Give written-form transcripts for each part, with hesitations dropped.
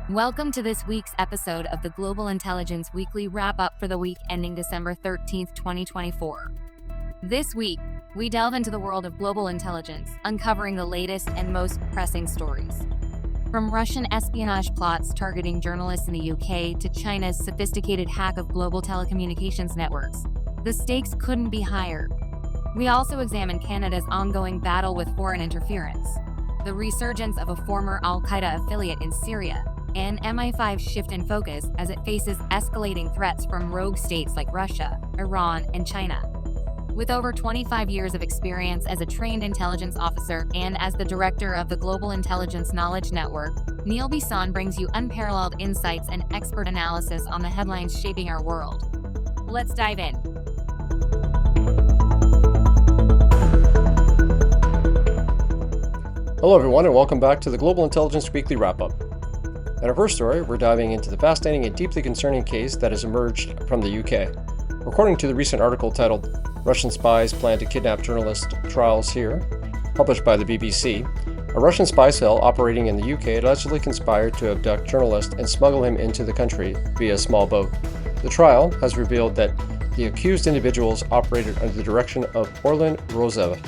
Welcome to this week's episode of the Global Intelligence Weekly Wrap-Up for the week ending December 13th, 2024. This week, we delve into the world of global intelligence, uncovering the latest and most pressing stories. From Russian espionage plots targeting journalists in the UK to China's sophisticated hack of global telecommunications networks, the stakes couldn't be higher. We also examine Canada's ongoing battle with foreign interference, the resurgence of a former al-Qaeda affiliate in Syria, and MI5's shift in focus as it faces escalating threats from rogue states like Russia, Iran, and China. With over 25 years of experience as a trained intelligence officer and as the director of the Global Intelligence Knowledge Network, Neil Bisson brings you unparalleled insights and expert analysis on the headlines shaping our world. Let's dive in. Hello everyone, and welcome back to the Global Intelligence Weekly Wrap-Up. In our first story, we're diving into the fascinating and deeply concerning case that has emerged from the UK. According to the recent article titled "Russian Spies Plan to Kidnap Journalist Trials Here," published by the BBC, a Russian spy cell operating in the UK allegedly conspired to abduct journalists and smuggle him into the country via a small boat. The trial has revealed that the accused individuals operated under the direction of Orlan Rozev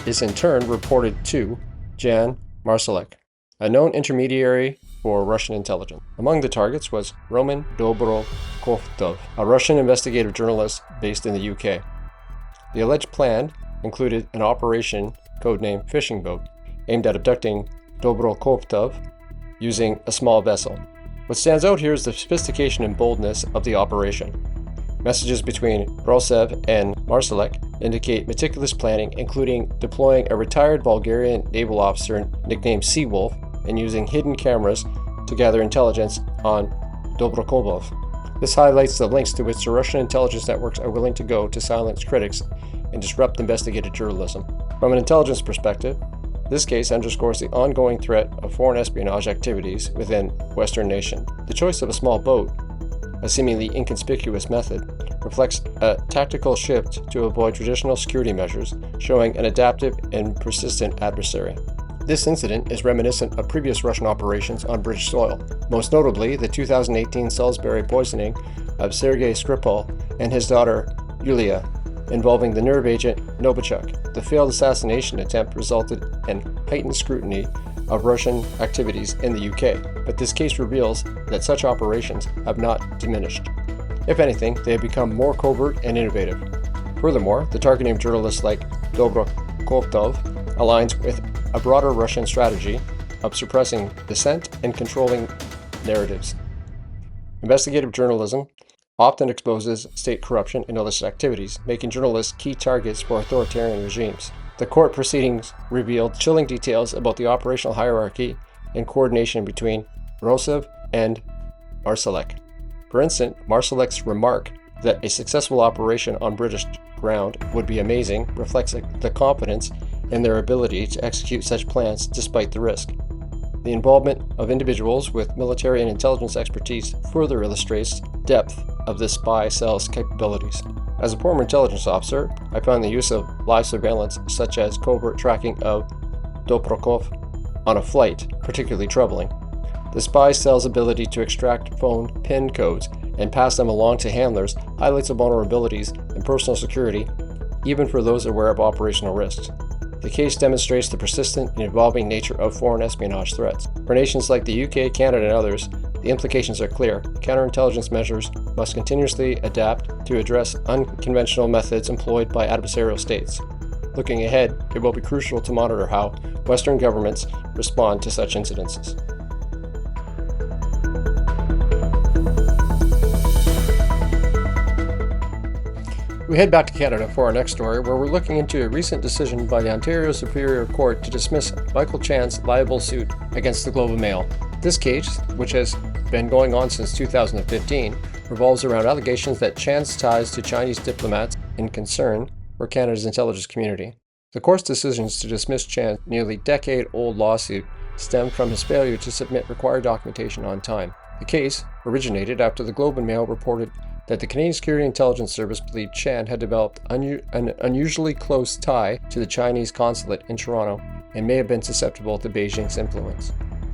is in turn reported to Jan Marsalek, a known intermediary for Russian intelligence. Among the targets was Roman Dobrokhovtov, a Russian investigative journalist based in the UK. The alleged plan included an operation codenamed Fishing Boat, aimed at abducting Dobrokhovtov using a small vessel. What stands out here is the sophistication and boldness of the operation. Messages between Rozev and Marsalek indicate meticulous planning, including deploying a retired Bulgarian naval officer nicknamed Seawolf and using hidden cameras to gather intelligence on Dobrokhovtov. This highlights the lengths to which the Russian intelligence networks are willing to go to silence critics and disrupt investigative journalism. From an intelligence perspective, this case underscores the ongoing threat of foreign espionage activities within Western nations. The choice of a small boat, a seemingly inconspicuous method, reflects a tactical shift to avoid traditional security measures, showing an adaptive and persistent adversary. This incident is reminiscent of previous Russian operations on British soil, most notably the 2018 Salisbury poisoning of Sergei Skripal and his daughter Yulia, involving the nerve agent Novichok. The failed assassination attempt resulted in heightened scrutiny of Russian activities in the UK, but this case reveals that such operations have not diminished. If anything, they have become more covert and innovative. Furthermore, the targeting of journalists like Dobrokhovtov aligns with a broader Russian strategy of suppressing dissent and controlling narratives. Investigative journalism often exposes state corruption and illicit activities, making journalists key targets for authoritarian regimes. The court proceedings revealed chilling details about the operational hierarchy and coordination between Rozev and Marsalek. For instance, Marsalek's remark that a successful operation on British ground would be amazing reflects the confidence in their ability to execute such plans despite the risk. The involvement of individuals with military and intelligence expertise further illustrates depth of this spy cell's capabilities. As a former intelligence officer, I found the use of live surveillance, such as covert tracking of Dobrokhovtov on a flight, particularly troubling. The spy cell's ability to extract phone PIN codes and pass them along to handlers highlights the vulnerabilities in personal security, even for those aware of operational risks. The case demonstrates the persistent and evolving nature of foreign espionage threats. For nations like the UK, Canada, and others, the implications are clear. Counterintelligence measures must continuously adapt to address unconventional methods employed by adversarial states. Looking ahead, it will be crucial to monitor how Western governments respond to such incidences. We head back to Canada for our next story, where we're looking into a recent decision by the Ontario Superior Court to dismiss Michael Chan's libel suit against the Globe and Mail. This case, which has been going on since 2015, revolves around allegations that Chan's ties to Chinese diplomats in concern for Canada's intelligence community. The court's decisions to dismiss Chan's nearly decade-old lawsuit stemmed from his failure to submit required documentation on time. The case originated after the Globe and Mail reported that the Canadian Security Intelligence Service believed Chan had developed an unusually close tie to the Chinese consulate in Toronto and may have been susceptible to Beijing's influence.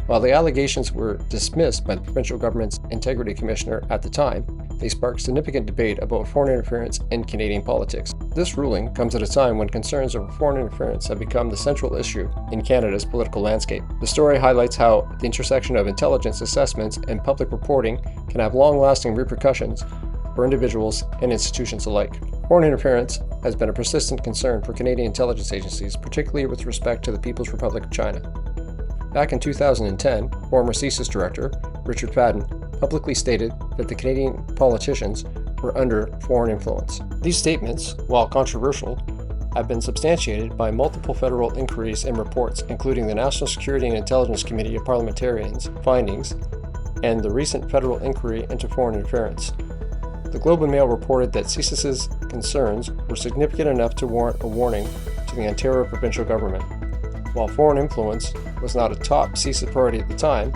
While the allegations were dismissed by the provincial government's Integrity Commissioner at the time, they sparked significant debate about foreign interference in Canadian politics. This ruling comes at a time when concerns over foreign interference have become the central issue in Canada's political landscape. The story highlights how the intersection of intelligence assessments and public reporting can have long-lasting repercussions for individuals and institutions alike. Foreign interference has been a persistent concern for Canadian intelligence agencies, particularly with respect to the People's Republic of China. Back in 2010, former CSIS director Richard Fadden publicly stated that the Canadian politicians were under foreign influence. These statements, while controversial, have been substantiated by multiple federal inquiries and reports, including the National Security and Intelligence Committee of Parliamentarians' findings and the recent federal inquiry into foreign interference. The Globe and Mail reported that CSIS's concerns were significant enough to warrant a warning to the Ontario provincial government. While foreign influence was not a top CSIS priority at the time,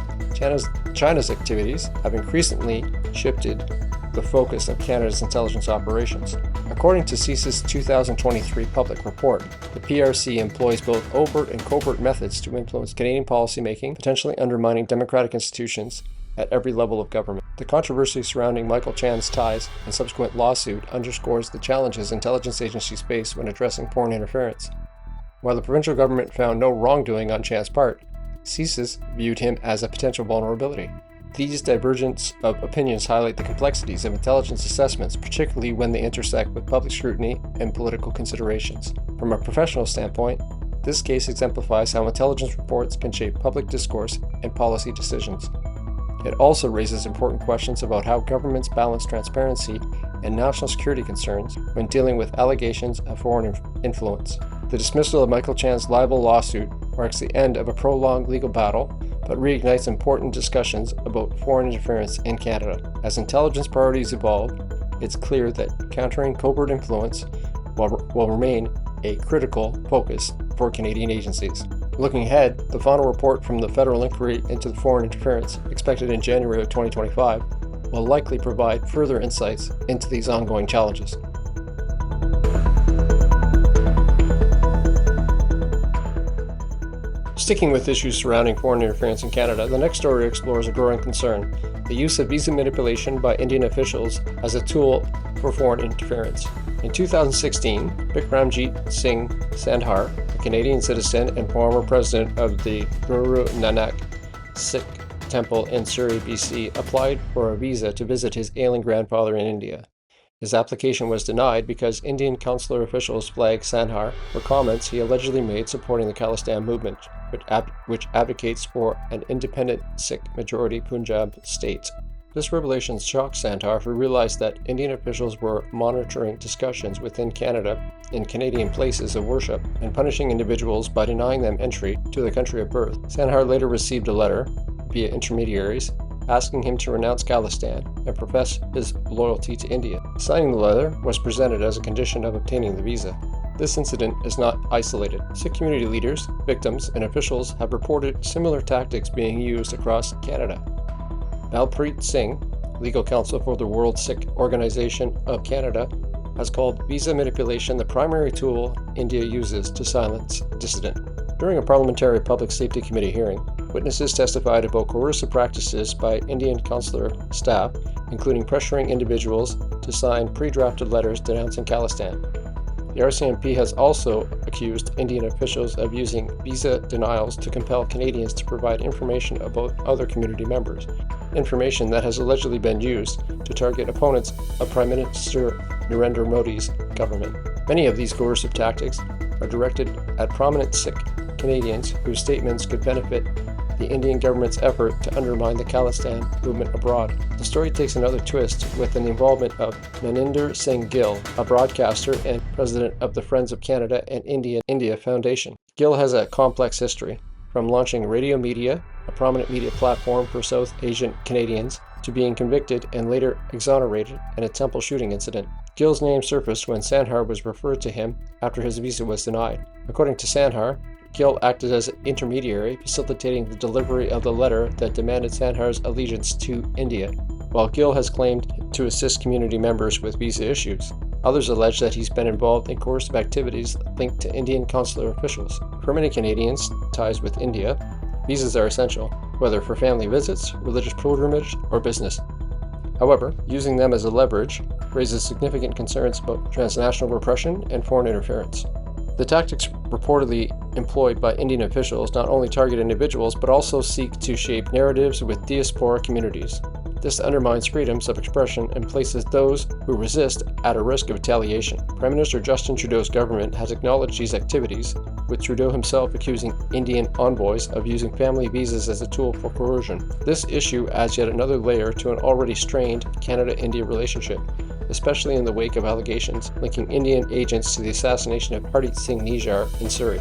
China's activities have increasingly shifted the focus of Canada's intelligence operations. According to CSIS' 2023 public report, the PRC employs both overt and covert methods to influence Canadian policymaking, potentially undermining democratic institutions at every level of government. The controversy surrounding Michael Chan's ties and subsequent lawsuit underscores the challenges intelligence agencies face when addressing foreign interference. While the provincial government found no wrongdoing on Chan's part, CSIS viewed him as a potential vulnerability. These divergence of opinions highlight the complexities of intelligence assessments, particularly when they intersect with public scrutiny and political considerations. From a professional standpoint, this case exemplifies how intelligence reports can shape public discourse and policy decisions. It also raises important questions about how governments balance transparency and national security concerns when dealing with allegations of foreign influence. The dismissal of Michael Chan's libel lawsuit marks the end of a prolonged legal battle, but reignites important discussions about foreign interference in Canada. As intelligence priorities evolve, it's clear that countering covert influence will remain a critical focus for Canadian agencies. Looking ahead, the final report from the federal inquiry into the foreign interference, expected in January of 2025, will likely provide further insights into these ongoing challenges. Sticking with issues surrounding foreign interference in Canada, the next story explores a growing concern: the use of visa manipulation by Indian officials as a tool for foreign interference. In 2016, Bikramjit Singh Sandhar, a Canadian citizen and former president of the Guru Nanak Sikh Temple in Surrey, BC, applied for a visa to visit his ailing grandfather in India. His application was denied because Indian consular officials flagged Sandhar for comments he allegedly made supporting the Khalistan movement, which advocates for an independent Sikh-majority Punjab state. This revelation shocked Sandhar, who realized that Indian officials were monitoring discussions within Canada in Canadian places of worship and punishing individuals by denying them entry to the country of birth. Sandhar later received a letter, via intermediaries, asking him to renounce Khalistan and profess his loyalty to India. Signing the letter was presented as a condition of obtaining the visa. This incident is not isolated. Sikh community leaders, victims, and officials have reported similar tactics being used across Canada. Balpreet Singh, legal counsel for the World Sikh Organization of Canada, has called visa manipulation the primary tool India uses to silence dissident. During a parliamentary Public Safety Committee hearing, witnesses testified about coercive practices by Indian consular staff, including pressuring individuals to sign pre-drafted letters denouncing Khalistan. The RCMP has also accused Indian officials of using visa denials to compel Canadians to provide information about other community members, information that has allegedly been used to target opponents of Prime Minister Narendra Modi's government. Many of these coercive tactics are directed at prominent Sikh Canadians whose statements could benefit the Indian government's effort to undermine the Khalistan movement abroad. The story takes another twist with the involvement of Maninder Singh Gill, a broadcaster and president of the Friends of Canada and India Foundation. Gill has a complex history, from launching Radio Media, a prominent media platform for South Asian Canadians, to being convicted and later exonerated in a temple shooting incident. Gill's name surfaced when Sandhar was referred to him after his visa was denied. According to Sandhar, Gill acted as an intermediary, facilitating the delivery of the letter that demanded Sandhar's allegiance to India. while Gill has claimed to assist community members with visa issues. Others allege that he's been involved in coercive activities linked to Indian consular officials. For many Canadians, ties with India, visas are essential, whether for family visits, religious pilgrimage, or business. However, using them as a leverage raises significant concerns about transnational repression and foreign interference. The tactics reportedly employed by Indian officials not only target individuals but also seek to shape narratives with diaspora communities. This undermines freedoms of expression and places those who resist at a risk of retaliation. Prime Minister Justin Trudeau's government has acknowledged these activities, with Trudeau himself accusing Indian envoys of using family visas as a tool for coercion. This issue adds yet another layer to an already strained Canada-India relationship, especially in the wake of allegations linking Indian agents to the assassination of Hardeep Singh Nijjar in Surrey.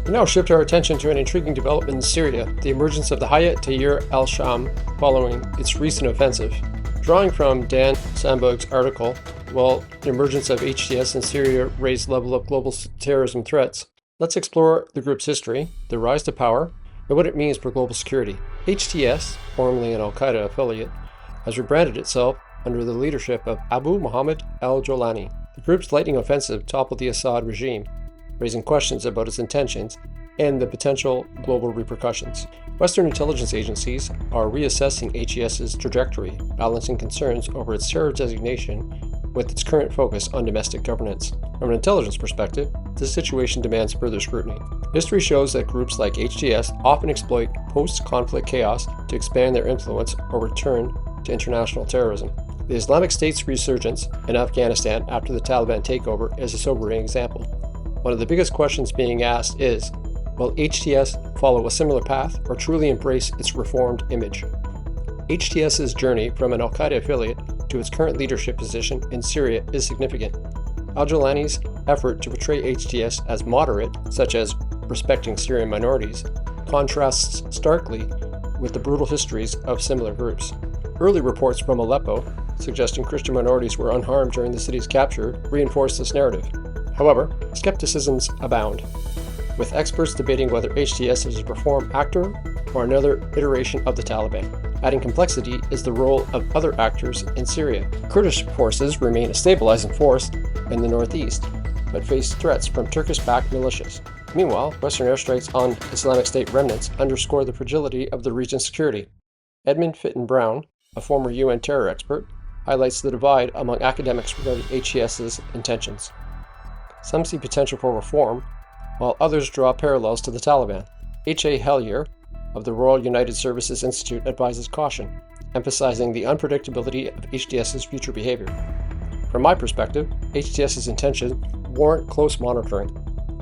We now shift our attention to an intriguing development in Syria, the emergence of the Hayat Tahrir al-Sham following its recent offensive. Drawing from Dan Sambug's article, while the emergence of HTS in Syria raised the level of global terrorism threats, let's explore the group's history, their rise to power, and what it means for global security. HTS, formerly an al-Qaeda affiliate, has rebranded itself under the leadership of Abu Muhammad al-Jolani. The group's lightning offensive toppled the Assad regime, raising questions about its intentions and the potential global repercussions. Western intelligence agencies are reassessing HES's trajectory, balancing concerns over its terror designation with its current focus on domestic governance. From an intelligence perspective, this situation demands further scrutiny. History shows that groups like HTS often exploit post-conflict chaos to expand their influence or return to international terrorism. The Islamic State's resurgence in Afghanistan after the Taliban takeover is a sobering example. One of the biggest questions being asked is, will HTS follow a similar path or truly embrace its reformed image? HTS's journey from an al-Qaeda affiliate to its current leadership position in Syria is significant. Al-Jolani's effort to portray HTS as moderate, such as respecting Syrian minorities, contrasts starkly with the brutal histories of similar groups. Early reports from Aleppo, suggesting Christian minorities were unharmed during the city's capture, reinforce this narrative. However, skepticisms abound, with experts debating whether HTS is a reform actor or another iteration of the Taliban. Adding complexity is the role of other actors in Syria. Kurdish forces remain a stabilizing force in the northeast, but face threats from Turkish-backed militias. Meanwhile, Western airstrikes on Islamic State remnants underscore the fragility of the region's security. Edmund Fitton Brown, a former UN terror expert, highlights the divide among academics regarding HTS's intentions. Some see potential for reform, while others draw parallels to the Taliban. H.A. Hellier of the Royal United Services Institute advises caution, emphasizing the unpredictability of HTS's future behavior. From my perspective, HTS's intentions warrant close monitoring.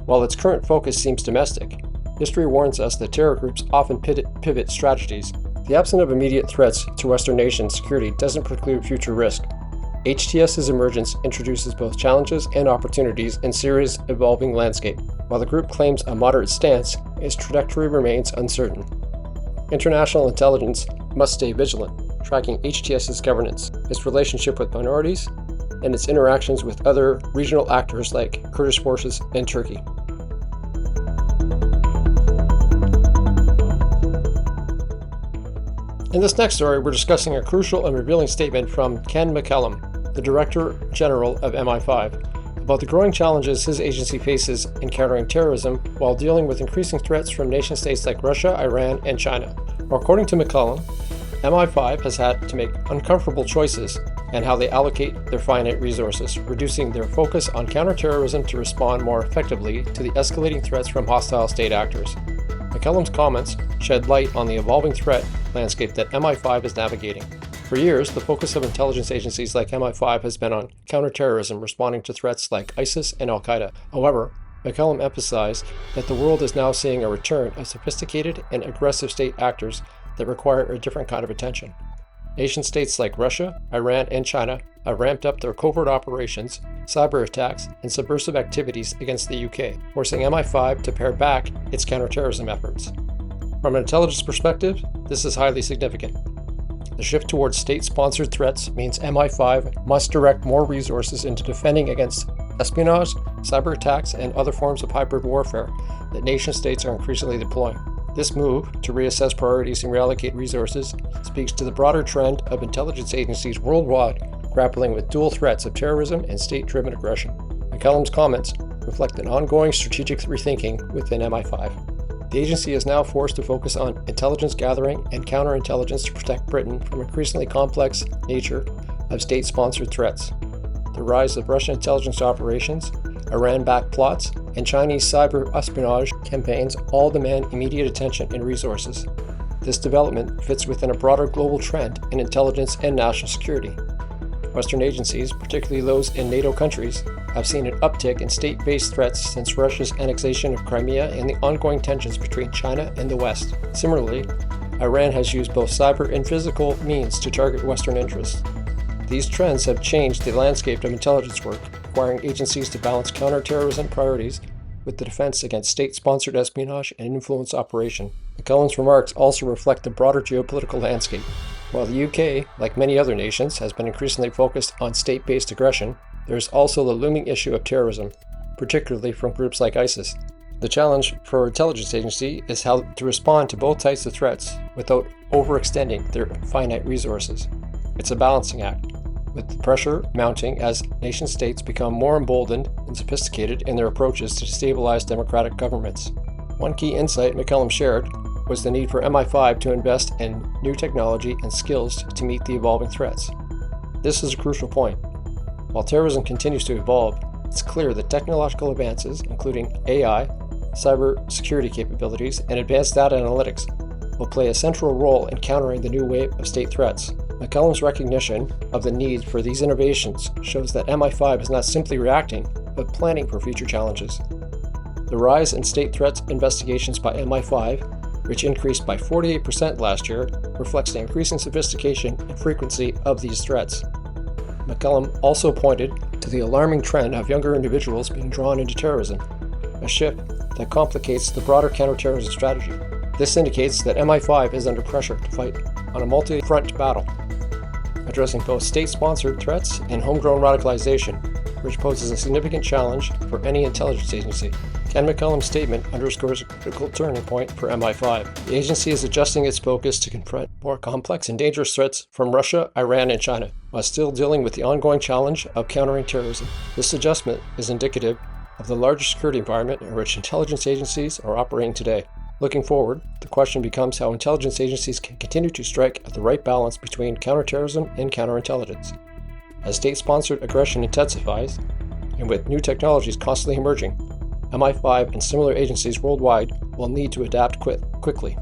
While its current focus seems domestic, history warns us that terror groups often pivot strategies. The absence of immediate threats to Western nations' security doesn't preclude future risk. HTS's emergence introduces both challenges and opportunities in Syria's evolving landscape. While the group claims a moderate stance, its trajectory remains uncertain. International intelligence must stay vigilant, tracking HTS's governance, its relationship with minorities, and its interactions with other regional actors like Kurdish forces and Turkey. In this next story, we're discussing a crucial and revealing statement from Ken McCallum, the Director General of MI5, about the growing challenges his agency faces in countering terrorism while dealing with increasing threats from nation-states like Russia, Iran, and China. According to McCallum, MI5 has had to make uncomfortable choices in how they allocate their finite resources, reducing their focus on counterterrorism to respond more effectively to the escalating threats from hostile state actors. McCallum's comments shed light on the evolving threat landscape that MI5 is navigating. For years, the focus of intelligence agencies like MI5 has been on counterterrorism, responding to threats like ISIS and al-Qaeda. However, McCallum emphasized that the world is now seeing a return of sophisticated and aggressive state actors that require a different kind of attention. Nation-states like Russia, Iran, and China have ramped up their covert operations, cyber attacks, and subversive activities against the UK, forcing MI5 to pare back its counterterrorism efforts. From an intelligence perspective, this is highly significant. The shift towards state-sponsored threats means MI5 must direct more resources into defending against espionage, cyber attacks, and other forms of hybrid warfare that nation-states are increasingly deploying. This move, to reassess priorities and reallocate resources, speaks to the broader trend of intelligence agencies worldwide grappling with dual threats of terrorism and state-driven aggression. McCallum's comments reflect an ongoing strategic rethinking within MI5. The agency is now forced to focus on intelligence gathering and counterintelligence to protect Britain from increasingly complex nature of state-sponsored threats. The rise of Russian intelligence operations, Iran-backed plots, and Chinese cyber espionage campaigns all demand immediate attention and resources. This development fits within a broader global trend in intelligence and national security. Western agencies, particularly those in NATO countries, have seen an uptick in state-based threats since Russia's annexation of Crimea and the ongoing tensions between China and the West. Similarly, Iran has used both cyber and physical means to target Western interests. These trends have changed the landscape of intelligence work, requiring agencies to balance counterterrorism priorities with the defense against state-sponsored espionage and influence operation. McCallum's remarks also reflect the broader geopolitical landscape. While the UK, like many other nations, has been increasingly focused on state-based aggression, there is also the looming issue of terrorism, particularly from groups like ISIS. The challenge for an intelligence agency is how to respond to both types of threats without overextending their finite resources. It's a balancing act, with the pressure mounting as nation-states become more emboldened and sophisticated in their approaches to destabilize democratic governments. One key insight McCallum shared was the need for MI5 to invest in new technology and skills to meet the evolving threats. This is a crucial point. While terrorism continues to evolve, it's clear that technological advances, including AI, cybersecurity capabilities, and advanced data analytics, will play a central role in countering the new wave of state threats. McCallum's recognition of the need for these innovations shows that MI5 is not simply reacting, but planning for future challenges. The rise in state threats investigations by MI5, which increased by 48% last year, reflects the increasing sophistication and frequency of these threats. McCallum also pointed to the alarming trend of younger individuals being drawn into terrorism, a shift that complicates the broader counterterrorism strategy. This indicates that MI5 is under pressure to fight on a multi-front battle, addressing both state-sponsored threats and homegrown radicalization, which poses a significant challenge for any intelligence agency. Ken McCallum's statement underscores a critical turning point for MI5. The agency is adjusting its focus to confront more complex and dangerous threats from Russia, Iran, and China, while still dealing with the ongoing challenge of countering terrorism. This adjustment is indicative of the larger security environment in which intelligence agencies are operating today. Looking forward, the question becomes how intelligence agencies can continue to strike at the right balance between counterterrorism and counterintelligence. As state-sponsored aggression intensifies, and with new technologies constantly emerging, MI5 and similar agencies worldwide will need to adapt quickly.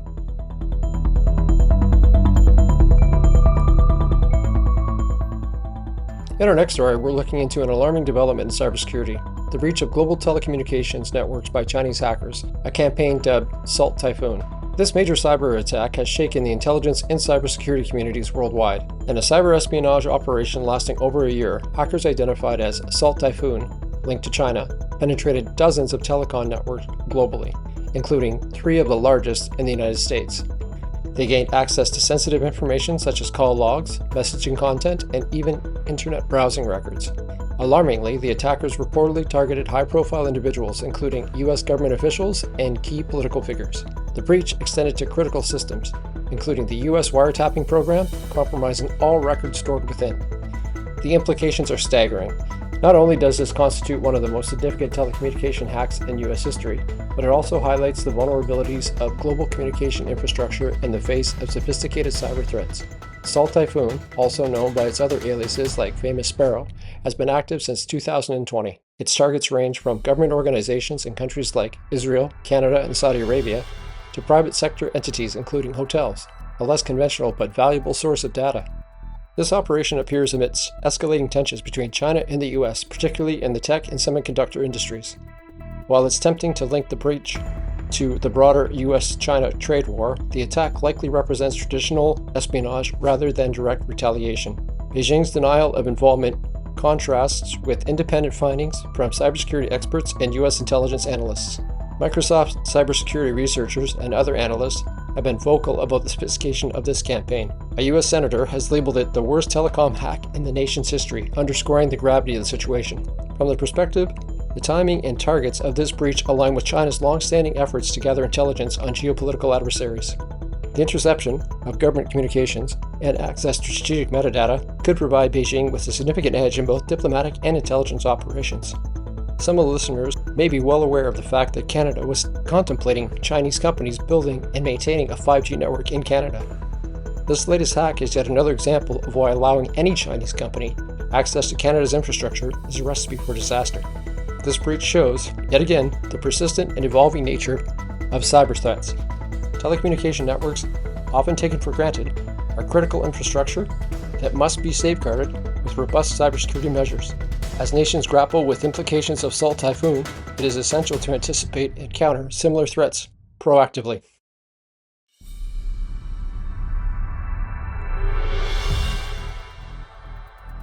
In our next story, we're looking into an alarming development in cybersecurity: the breach of global telecommunications networks by Chinese hackers, a campaign dubbed Typhoon. This major cyber attack has shaken the intelligence and cybersecurity communities worldwide. In a cyber espionage operation lasting over a year, hackers identified as Typhoon, linked to China, penetrated dozens of telecom networks globally, including 3 of the largest in the United States. They gained access to sensitive information such as call logs, messaging content, and even internet browsing records. Alarmingly, the attackers reportedly targeted high-profile individuals, including U.S. government officials and key political figures. The breach extended to critical systems, including the U.S. wiretapping program, compromising all records stored within. The implications are staggering. Not only does this constitute one of the most significant telecommunication hacks in U.S. history, but it also highlights the vulnerabilities of global communication infrastructure in the face of sophisticated cyber threats. Typhoon, also known by its other aliases like Famous Sparrow, has been active since 2020. Its targets range from government organizations in countries like Israel, Canada, and Saudi Arabia, to private sector entities including hotels, a less conventional but valuable source of data. This operation appears amidst escalating tensions between China and the U.S., particularly in the tech and semiconductor industries. While it's tempting to link the breach to the broader U.S.-China trade war, the attack likely represents traditional espionage rather than direct retaliation. Beijing's denial of involvement contrasts with independent findings from cybersecurity experts and U.S. intelligence analysts. Microsoft cybersecurity researchers and other analysts have been vocal about the sophistication of this campaign. A U.S. senator has labeled it the worst telecom hack in the nation's history, underscoring the gravity of the situation. From the perspective The timing and targets of this breach align with China's long-standing efforts to gather intelligence on geopolitical adversaries. The interception of government communications and access to strategic metadata could provide Beijing with a significant edge in both diplomatic and intelligence operations. Some of the listeners may be well aware of the fact that Canada was contemplating Chinese companies building and maintaining a 5G network in Canada. This latest hack is yet another example of why allowing any Chinese company access to Canada's infrastructure is a recipe for disaster. This breach shows, yet again, the persistent and evolving nature of cyber threats. Telecommunication networks, often taken for granted, are critical infrastructure that must be safeguarded with robust cybersecurity measures. As nations grapple with implications of Typhoon, it is essential to anticipate and counter similar threats proactively.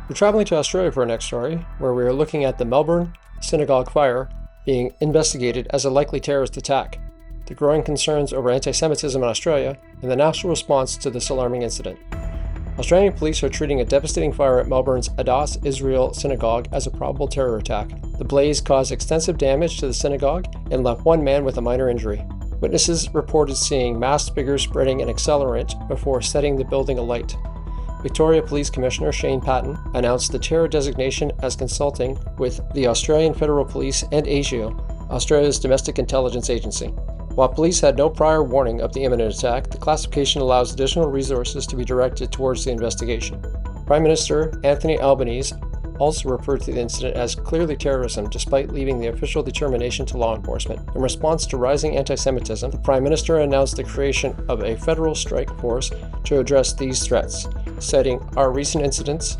We're traveling to Australia for our next story, where we are looking at the Melbourne synagogue fire being investigated as a likely terrorist attack, the growing concerns over antisemitism in Australia, and the national response to this alarming incident. Australian police are treating a devastating fire at Melbourne's Adas Israel synagogue as a probable terror attack. The blaze caused extensive damage to the synagogue and left one man with a minor injury. Witnesses reported seeing masked figures spreading an accelerant before setting the building alight. Victoria Police Commissioner Shane Patton announced the terror designation as consulting with the Australian Federal Police and ASIO, Australia's domestic intelligence agency. While police had no prior warning of the imminent attack, the classification allows additional resources to be directed towards the investigation. Prime Minister Anthony Albanese also referred to the incident as clearly terrorism, despite leaving the official determination to law enforcement. In response to rising anti-Semitism, the Prime Minister announced the creation of a federal strike force to address these threats, citing our recent incidents,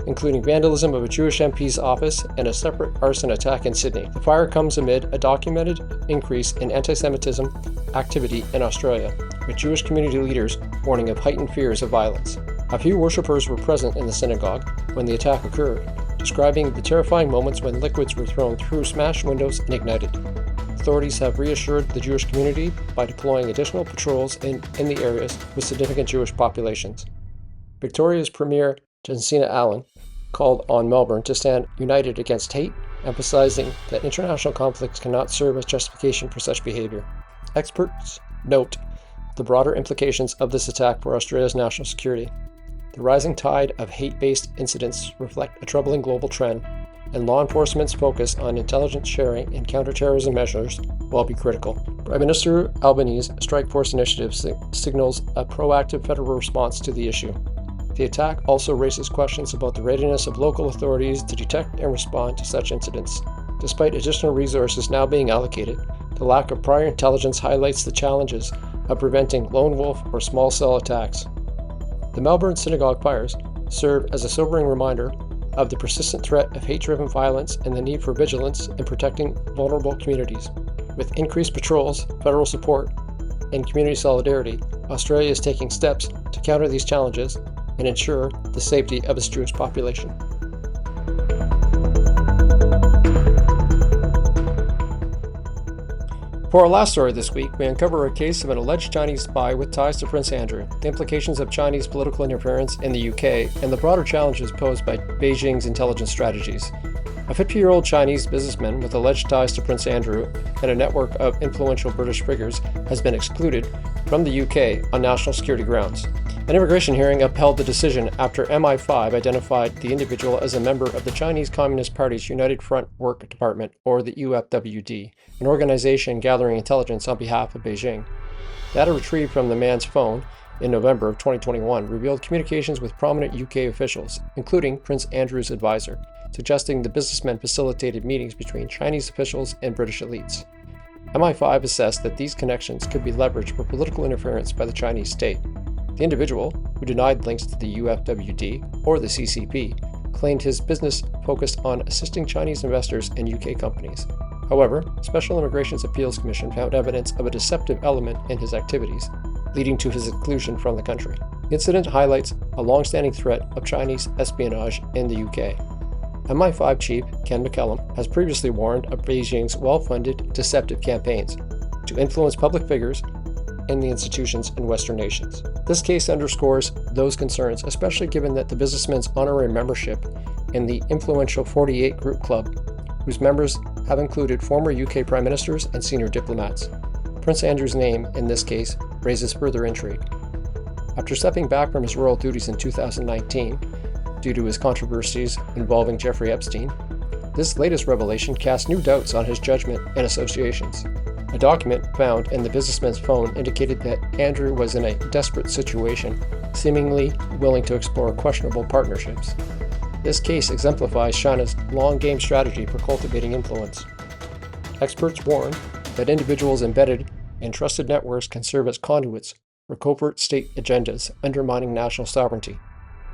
including vandalism of a Jewish MP's office and a separate arson attack in Sydney. The fire comes amid a documented increase in anti-Semitism activity in Australia, with Jewish community leaders warning of heightened fears of violence. A few worshippers were present in the synagogue when the attack occurred, describing the terrifying moments when liquids were thrown through smashed windows and ignited. Authorities have reassured the Jewish community by deploying additional patrols in the areas with significant Jewish populations. Victoria's Premier Jacinta Allen called on Melbourne to stand united against hate, emphasizing that international conflicts cannot serve as justification for such behavior. Experts note the broader implications of this attack for Australia's national security. The rising tide of hate-based incidents reflect a troubling global trend, and law enforcement's focus on intelligence sharing and counterterrorism measures will be critical. Prime Minister Albanese's Strike Force initiative signals a proactive federal response to the issue. The attack also raises questions about the readiness of local authorities to detect and respond to such incidents. Despite additional resources now being allocated, the lack of prior intelligence highlights the challenges of preventing lone wolf or small cell attacks. The Melbourne synagogue fires serve as a sobering reminder of the persistent threat of hate-driven violence and the need for vigilance in protecting vulnerable communities. With increased patrols, federal support, and community solidarity, Australia is taking steps to counter these challenges and ensure the safety of its Jewish population. For our last story this week, we uncover a case of an alleged Chinese spy with ties to Prince Andrew, the implications of Chinese political interference in the UK, and the broader challenges posed by Beijing's intelligence strategies. A 50-year-old Chinese businessman with alleged ties to Prince Andrew and a network of influential British figures has been excluded from the UK on national security grounds. An immigration hearing upheld the decision after MI5 identified the individual as a member of the Chinese Communist Party's United Front Work Department, or the UFWD, an organization gathering intelligence on behalf of Beijing. Data retrieved from the man's phone in November of 2021 revealed communications with prominent UK officials, including Prince Andrew's advisor, suggesting the businessman facilitated meetings between Chinese officials and British elites. MI5 assessed that these connections could be leveraged for political interference by the Chinese state. The individual, who denied links to the UFWD or the CCP, claimed his business focused on assisting Chinese investors and UK companies. However, Special Immigration's Appeals Commission found evidence of a deceptive element in his activities, leading to his exclusion from the country. The incident highlights a long-standing threat of Chinese espionage in the UK. MI5 chief Ken McCallum has previously warned of Beijing's well-funded deceptive campaigns to influence public figures and the institutions in Western nations. This case underscores those concerns, especially given that the businessman's honorary membership in the influential 48 Group Club whose members have included former UK Prime Ministers and senior diplomats. Prince Andrew's name, in this case, raises further intrigue. After stepping back from his royal duties in 2019, due to his controversies involving Jeffrey Epstein, this latest revelation casts new doubts on his judgment and associations. A document found in the businessman's phone indicated that Andrew was in a desperate situation, seemingly willing to explore questionable partnerships. This case exemplifies China's long-game strategy for cultivating influence. Experts warn that individuals embedded in trusted networks can serve as conduits for covert state agendas, undermining national sovereignty.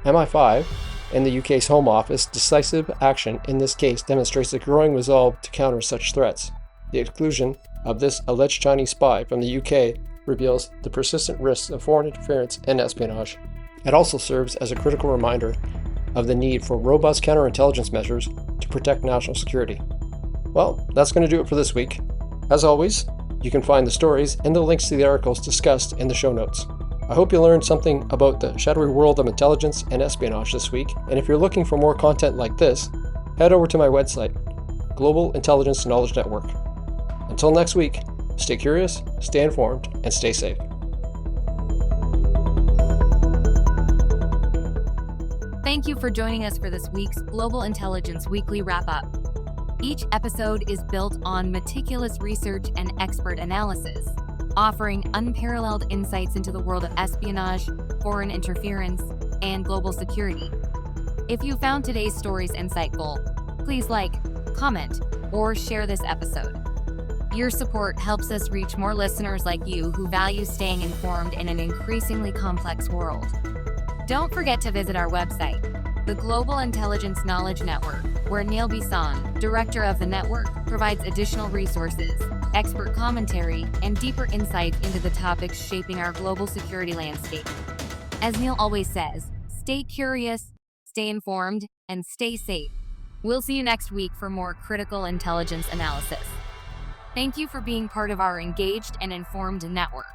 MI5 and the UK's Home Office decisive action in this case demonstrates a growing resolve to counter such threats. The exclusion of this alleged Chinese spy from the UK reveals the persistent risks of foreign interference and espionage. It also serves as a critical reminder of the need for robust counterintelligence measures to protect national security. Well, that's going to do it for this week. As always, you can find the stories and the links to the articles discussed in the show notes. I hope you learned something about the shadowy world of intelligence and espionage this week, and if you're looking for more content like this, head over to my website, Global Intelligence Knowledge Network. Until next week, stay curious, stay informed, and stay safe. Thank you for joining us for this week's Global Intelligence Weekly Wrap-Up. Each episode is built on meticulous research and expert analysis, offering unparalleled insights into the world of espionage, foreign interference, and global security. If you found today's stories insightful, please like, comment, or share this episode. Your support helps us reach more listeners like you who value staying informed in an increasingly complex world. Don't forget to visit our website, the Global Intelligence Knowledge Network, where Neil Bisson, director of the network, provides additional resources, expert commentary, and deeper insight into the topics shaping our global security landscape. As Neil always says, stay curious, stay informed, and stay safe. We'll see you next week for more critical intelligence analysis. Thank you for being part of our engaged and informed network.